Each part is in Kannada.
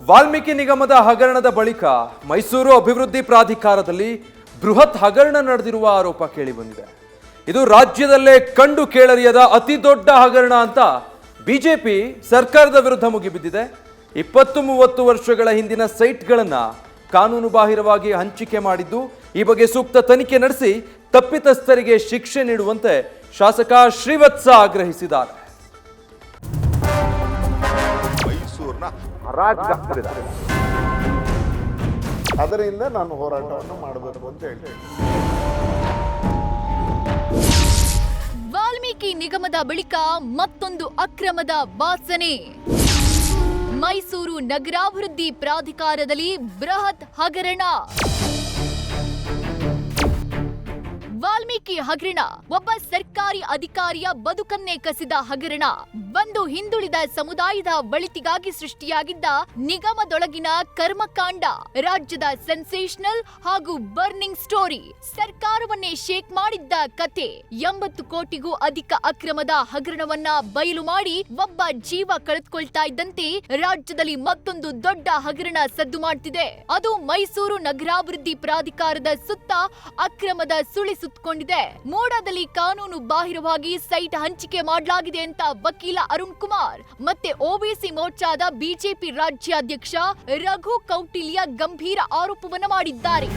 ವಾಲ್ಮೀಕಿ ನಿಗಮದ ಹಗರಣದ ಬಳಿಕ ಮೈಸೂರು ಅಭಿವೃದ್ಧಿ ಪ್ರಾಧಿಕಾರದಲ್ಲಿ ಬೃಹತ್ ಹಗರಣ ನಡೆದಿರುವ ಆರೋಪ ಕೇಳಿಬಂದಿದೆ. ಇದು ರಾಜ್ಯದಲ್ಲೇ ಕಂಡು ಕೇಳರಿಯದ ಅತಿ ದೊಡ್ಡ ಹಗರಣ ಅಂತ ಬಿಜೆಪಿ ಸರ್ಕಾರದ ವಿರುದ್ಧ ಮುಗಿಬಿದ್ದಿದೆ. 20-30 ವರ್ಷಗಳ ಹಿಂದಿನ ಸೈಟ್ಗಳನ್ನು ಕಾನೂನು ಬಾಹಿರವಾಗಿ ಹಂಚಿಕೆ ಮಾಡಿದ್ದು, ಈ ಬಗ್ಗೆ ಸೂಕ್ತ ತನಿಖೆ ನಡೆಸಿ ತಪ್ಪಿತಸ್ಥರಿಗೆ ಶಿಕ್ಷೆ ನೀಡುವಂತೆ ಶಾಸಕ ಶ್ರೀವತ್ಸ ಆಗ್ರಹಿಸಿದ್ದಾರೆ. ಅದರಿಂದ ನಾನು ಹೋರಾಟವನ್ನು ಮಾಡಬೇಕು ಅಂತ ಹೇಳ್ತೀನಿ. ವಾಲ್ಮೀಕಿ ನಿಗಮದ ಬಳಿಕ ಮತ್ತೊಂದು ಅಕ್ರಮದ ವಾಸನೆ. ಮೈಸೂರು ನಗರಾಭಿವೃದ್ಧಿ ಪ್ರಾಧಿಕಾರದಲ್ಲಿ ಬೃಹತ್ ಹಗರಣ. ವಾಲ್ಮೀಕಿ ಹಗರಣ ಒಬ್ಬ ಸರ್ಕಾರಿ ಅಧಿಕಾರಿಯ ಬದುಕನ್ನೇ ಕಸಿದ ಹಗರಣ. ಒಂದು ಹಿಂದುಳಿದ ಸಮುದಾಯದ ಒಳಿತಿಗಾಗಿ ಸೃಷ್ಟಿಯಾಗಿದ್ದ ನಿಗಮದೊಳಗಿನ ಕರ್ಮಕಾಂಡ ರಾಜ್ಯದ ಸೆನ್ಸೇಷನಲ್ ಹಾಗೂ ಬರ್ನಿಂಗ್ ಸ್ಟೋರಿ. ಸರ್ಕಾರವನ್ನೇ ಶೇಕ್ ಮಾಡಿದ್ದ ಕತೆ. 80 ಕೋಟಿಗೂ ಅಧಿಕ ಅಕ್ರಮದ ಹಗರಣವನ್ನ ಬಯಲು ಮಾಡಿ ಒಬ್ಬ ಜೀವ ಕಳೆದುಕೊಳ್ತಾ ಇದ್ದಂತೆ ರಾಜ್ಯದಲ್ಲಿ ಮತ್ತೊಂದು ದೊಡ್ಡ ಹಗರಣ ಸದ್ದು ಮಾಡ್ತಿದೆ. ಅದು ಮೈಸೂರು ನಗರಾಭಿವೃದ್ಧಿ ಪ್ರಾಧಿಕಾರದ ಸುತ್ತ ಅಕ್ರಮದ ಸುಳಿ ಸುತ್ತಕೊಂಡಿದೆ. ಮೋಡದಲ್ಲಿ ಕಾನೂನು ಬಾಹಿರವಾಗಿ ಸೈಟ್ ಹಂಚಿಕೆ ಮಾಡಲಾಗಿದೆ ಅಂತ ವಕೀಲ ಅರುಣ್ ಕುಮಾರ್ ಮತ್ತೆ ಓಬಿಸಿ ಮೋರ್ಚಾದ ಬಿಜೆಪಿ ರಾಜ್ಯಾಧ್ಯಕ್ಷ ರಘು ಕೌಟಿಲ್ಯ ಗಂಭೀರ ಆರೋಪವನ್ನ ಮಾಡಿದ್ದಾರೆ.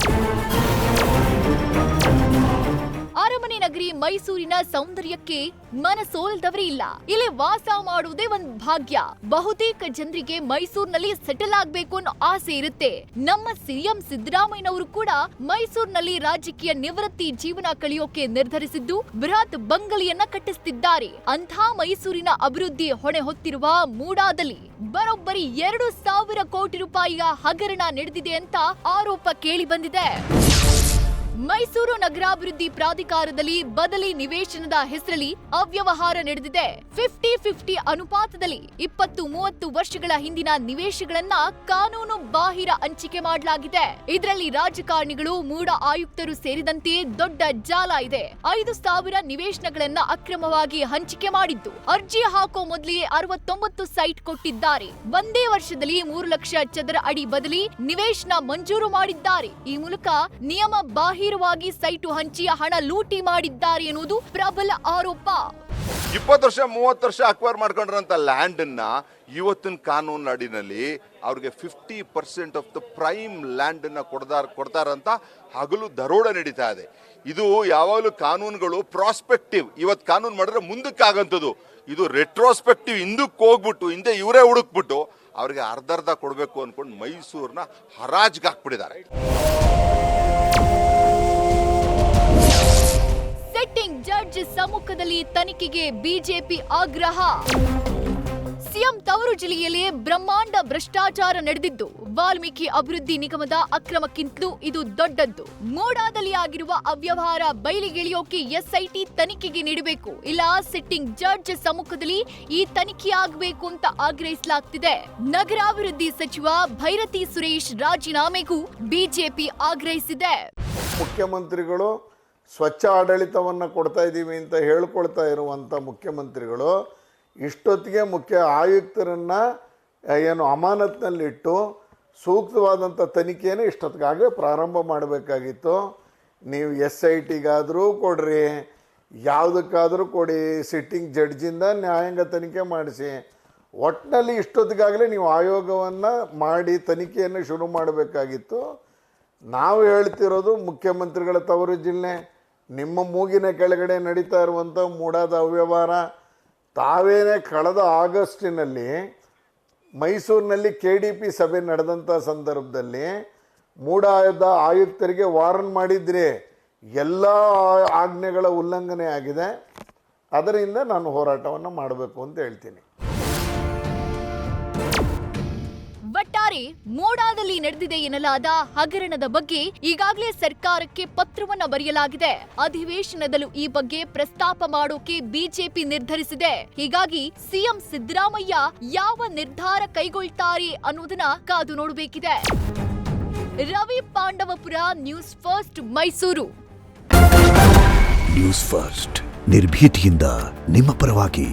ಅರಮನೆ ನಗರಿ ಮೈಸೂರಿನ ಸೌಂದರ್ಯಕ್ಕೆ ಮನಸೋಲ್ದವರೇ ಇಲ್ಲ. ಇಲ್ಲಿ ವಾಸ ಮಾಡುವುದೇ ಒಂದು ಭಾಗ್ಯ. ಬಹುತೇಕ ಜನರಿಗೆ ಮೈಸೂರಿನಲ್ಲಿ ಸೆಟಲ್ ಆಗ್ಬೇಕು ಅನ್ನೋ ಆಸೆ ಇರುತ್ತೆ. ನಮ್ಮ ಸಿಎಂ ಸಿದ್ದರಾಮಯ್ಯನವರು ಕೂಡ ಮೈಸೂರಿನಲ್ಲಿ ರಾಜಕೀಯ ನಿವೃತ್ತಿ ಜೀವನ ಕಳೆಯೋಕೆ ನಿರ್ಧರಿಸಿದ್ದು ಬೃಹತ್ ಬಂಗಲೆಯನ್ನ ಕಟ್ಟಿಸುತ್ತಿದ್ದಾರೆ. ಅಂಥ ಮೈಸೂರಿನ ಅಭಿವೃದ್ಧಿ ಹೊಣೆ ಹೊತ್ತಿರುವ ಮೂಡಾದಲ್ಲಿ ಬರೋಬ್ಬರಿ 2,000 ಕೋಟಿ ರೂಪಾಯಿಯ ಹಗರಣ ನಡೆದಿದೆ ಅಂತ ಆರೋಪ ಕೇಳಿ ಬಂದಿದೆ. ಮೈಸೂರು ನಗರಾಭಿವೃದ್ಧಿ ಪ್ರಾಧಿಕಾರದಲ್ಲಿ ಬದಲಿ ನಿವೇಶನದ ಹೆಸರಲ್ಲಿ ಅವ್ಯವಹಾರ ನಡೆದಿದೆ. 50-50 ಅನುಪಾತದಲ್ಲಿ 20-30 ವರ್ಷಗಳ ಹಿಂದಿನ ನಿವೇಶನಗಳನ್ನ ಕಾನೂನು ಬಾಹಿರ ಹಂಚಿಕೆ ಮಾಡಲಾಗಿದೆ. ಇದರಲ್ಲಿ ರಾಜಕಾರಣಿಗಳು, ಮೂಡ ಆಯುಕ್ತರು ಸೇರಿದಂತೆ ದೊಡ್ಡ ಜಾಲ ಇದೆ. 5,000 ನಿವೇಶನಗಳನ್ನ ಅಕ್ರಮವಾಗಿ ಹಂಚಿಕೆ ಮಾಡಿದ್ದು, ಅರ್ಜಿ ಹಾಕೋ ಮೊದಲೇ 69 ಸೈಟ್ ಕೊಟ್ಟಿದ್ದಾರೆ. ಒಂದೇ ವರ್ಷದಲ್ಲಿ 3 ಲಕ್ಷ ಚದರ ಅಡಿ ಬದಲಿ ನಿವೇಶನ ಮಂಜೂರು ಮಾಡಿದ್ದಾರೆ. ಈ ಮೂಲಕ ನಿಯಮ ಬಾಹಿರ ಸೈಟು ಹಂಚಿ ಹಣ ಲೂಟಿ ಮಾಡಿದ್ದಾರೆ ಎನ್ನುವುದು ಪ್ರಬಲ ಆರೋಪ. 20 ವರ್ಷ 30 ವರ್ಷ ಅಕ್ವೈರ್ ಮಾಡ್ಕೊಂಡ್ರಂತ ಲ್ಯಾಂಡ್ ಅನ್ನ ಇವತ್ತಿನ ಕಾನೂನು ಅಡಿನಲ್ಲಿ ಅವ್ರಿಗೆ 50% ಆಫ್ ದ ಪ್ರೈಮ್ ಲ್ಯಾಂಡ್ ಅನ್ನ ಕೊಡ್ತಾರಂತ ಹಗಲು ದರೋಡ ನಡೀತಾ ಇದೆ. ಇದು ಯಾವಾಗಲೂ ಕಾನೂನುಗಳು ಪ್ರಾಸ್ಪೆಕ್ಟಿವ್. ಇವತ್ತು ಕಾನೂನು ಮಾಡಿದ್ರೆ ಮುಂದಕ್ಕೆ ಆಗಂತದ್ದು. ಇದು ರೆಟ್ರೋಸ್ಪೆಕ್ಟಿವ್. ಹಿಂದಕ್ಕೆ ಹೋಗ್ಬಿಟ್ಟು ಹಿಂದೆ ಇವರೇ ಹುಡುಕ್ಬಿಟ್ಟು ಅವ್ರಿಗೆ ಅರ್ಧ ಕೊಡಬೇಕು ಅನ್ಕೊಂಡು ಮೈಸೂರನ್ನ ಹರಾಜ್ಗೆ ಹಾಕ್ಬಿಟ್ಟಿದ್ದಾರೆ. ಸಿಟ್ಟಿಂಗ್ ಜಡ್ಜ್ ಸಮ್ಮುಖದಲ್ಲಿ ತನಿಖೆಗೆ ಬಿಜೆಪಿ ಆಗ್ರಹ. ಸಿಎಂ ತವರು ಜಿಲ್ಲೆಯಲ್ಲಿ ಬ್ರಹ್ಮಾಂಡ ಭ್ರಷ್ಟಾಚಾರ ನಡೆದಿದ್ದು, ವಾಲ್ಮೀಕಿ ಅಭಿವೃದ್ಧಿ ನಿಗಮದ ಅಕ್ರಮಕ್ಕಿಂತಲೂ ಇದು ದೊಡ್ಡದ್ದು. ಮೋಡಾದಲ್ಲಿ ಆಗಿರುವ ಅವ್ಯವಹಾರ ಬಯಲಿಗೆಳೆಯೋಕೆ ಎಸ್ಐಟಿ ತನಿಖೆಗೆ ನೀಡಬೇಕು, ಇಲ್ಲ ಸಿಟ್ಟಿಂಗ್ ಜಡ್ಜ್ ಸಮ್ಮುಖದಲ್ಲಿ ಈ ತನಿಖೆ ಆಗಬೇಕು ಅಂತ ಆಗ್ರಹಿಸಲಾಗ್ತಿದೆ. ನಗರಾಭಿವೃದ್ಧಿ ಸಚಿವ ಭೈರತಿ ಸುರೇಶ್ ರಾಜೀನಾಮೆಗೂ ಬಿಜೆಪಿ ಆಗ್ರಹಿಸಿದೆ. ಮುಖ್ಯಮಂತ್ರಿಗಳು ಸ್ವಚ್ಛ ಆಡಳಿತವನ್ನು ಕೊಡ್ತಾ ಇದ್ದೀವಿ ಅಂತ ಹೇಳ್ಕೊಳ್ತಾ ಇರುವಂಥ ಮುಖ್ಯಮಂತ್ರಿಗಳು ಇಷ್ಟೊತ್ತಿಗೆ ಮುಖ್ಯ ಆಯುಕ್ತರನ್ನು ಏನು ಅಮಾನತ್ನಲ್ಲಿಟ್ಟು ಸೂಕ್ತವಾದಂಥ ತನಿಖೆಯನ್ನು ಇಷ್ಟೊತ್ತಿಗಾಗಲೇ ಪ್ರಾರಂಭ ಮಾಡಬೇಕಾಗಿತ್ತು. ನೀವು SITಗಾದರೂ ಕೊಡ್ರಿ, ಯಾವುದಕ್ಕಾದರೂ ಕೊಡಿ, ಸಿಟ್ಟಿಂಗ್ ಜಡ್ಜಿಂದ ನ್ಯಾಯಾಂಗ ತನಿಖೆ ಮಾಡಿಸಿ. ಒಟ್ಟಿನಲ್ಲಿ ಇಷ್ಟೊತ್ತಿಗಾಗಲೇ ನೀವು ಆಯೋಗವನ್ನು ಮಾಡಿ ತನಿಖೆಯನ್ನು ಶುರು ಮಾಡಬೇಕಾಗಿತ್ತು. ನಾವು ಹೇಳ್ತಿರೋದು ಮುಖ್ಯಮಂತ್ರಿಗಳ ತವರು ಜಿಲ್ಲೆ, ನಿಮ್ಮ ಮೂಗಿನ ಕೆಳಗಡೆ ನಡೀತಾ ಇರುವಂಥ ಮೂಡಾದ ಅವ್ಯವಹಾರ. ತಾವೇನೇ ಕಳೆದ ಆಗಸ್ಟಿನಲ್ಲಿ ಮೈಸೂರಿನಲ್ಲಿ KDP ಸಭೆ ನಡೆದಂಥ ಸಂದರ್ಭದಲ್ಲಿ ಮೂಡಾದ ಆಯುಕ್ತರಿಗೆ ವಾರ್ನ್ ಮಾಡಿದ್ರಿ. ಎಲ್ಲ ಆಜ್ಞೆಗಳ ಉಲ್ಲಂಘನೆ ಆಗಿದೆ. ಅದರಿಂದ ನಾನು ಹೋರಾಟವನ್ನು ಮಾಡಬೇಕು ಅಂತ ಹೇಳ್ತೀನಿ. ಒಟ್ಟಾರೆ ಮೋಡಾದಲ್ಲಿ ನಡೆದಿದೆ ಎನ್ನಲಾದ ಹಗರಣದ ಬಗ್ಗೆ ಈಗಾಗಲೇ ಸರ್ಕಾರಕ್ಕೆ ಪತ್ರವನ್ನ ಬರೆಯಲಾಗಿದೆ. ಅಧಿವೇಶನದಲ್ಲೂ ಈ ಬಗ್ಗೆ ಪ್ರಸ್ತಾಪ ಮಾಡೋಕೆ ಬಿಜೆಪಿ ನಿರ್ಧರಿಸಿದೆ. ಹೀಗಾಗಿ ಸಿಎಂ ಸಿದ್ದರಾಮಯ್ಯ ಯಾವ ನಿರ್ಧಾರ ಕೈಗೊಳ್ತಾರೆ ಅನ್ನೋದನ್ನ ಕಾದು ನೋಡಬೇಕಿದೆ. Ravi Pandavapura, news first, Mysuru. News first ನಿರ್ಭೀತಿಯಿಂದ ನಿಮ್ಮ ಪರವಾಗಿ.